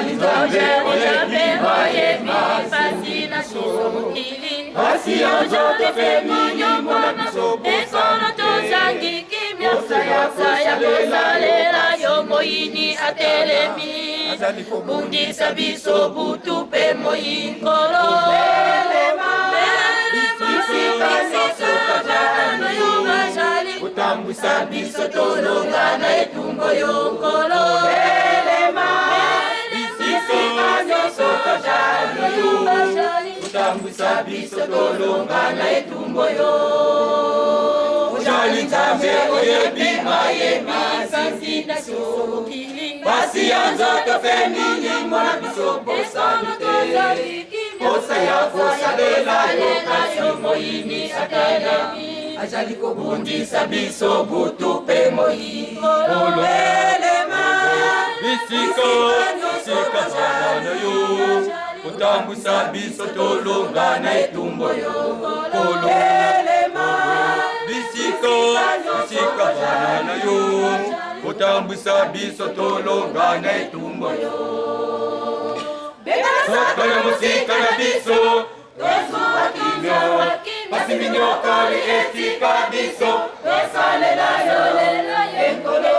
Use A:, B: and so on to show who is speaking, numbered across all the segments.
A: Nzambe oyebi oyebi pasi na biso mokili pasi ozoto femini mona biso ekolo tozangi kimia ya kosalela yo moyini atelemi bundisa biso butu pe moyinkolo utambwisa biso tolongana etumbo yonkolo utambwisa biso tolongana etumbo yo ojali Nzambe oyebi mayebi sansi na biso mokili pasi ya nzoto femini mona biso bosani te posa ya kosalela yo kasi moyini atelemi ajali kobundisa biso butu pe moyinkolo bisika bana yo utambwisa biso tolongana etumbo yo kolo bisika bana yo utambwisa biso tolongana etumbo yo soto ya musika na biso tozuwa kimia pasi minyokoli esika biso tosalela yo ekolo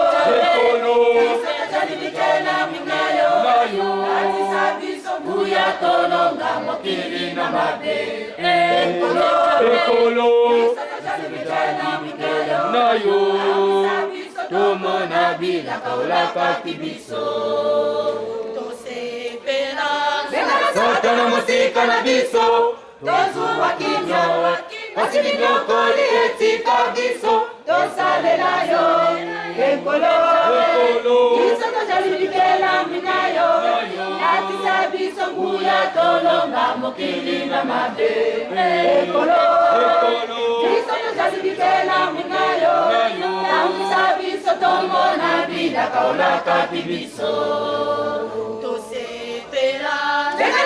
A: jalibikela mingayo atisa biso buya tolonga mokili na mabe ekolo jalibikela mingayo nayo tomona bila kaulaka kibiso tosepela soto na musika na biso tozuwa kimia pasi minyokoli esika biso tosalela yo ekolo isoko jalibikela minayo atisa biso nguya tolonga mokili na mabe ekolo isoko jalibikela minayo atisa biso tomona bila kaulaka bibiso tosepela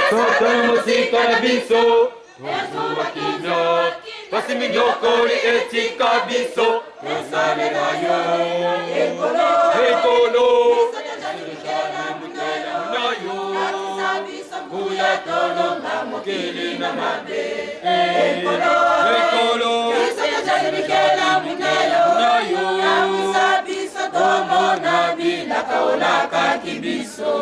A: soto musika na biso tozuwa kimia pasi minyokoli esika biso tosalela yo ekolo buya tolonga mokili na mabe ekolo jalibikela minayo nayo biso tomona bila kaolaka kibiso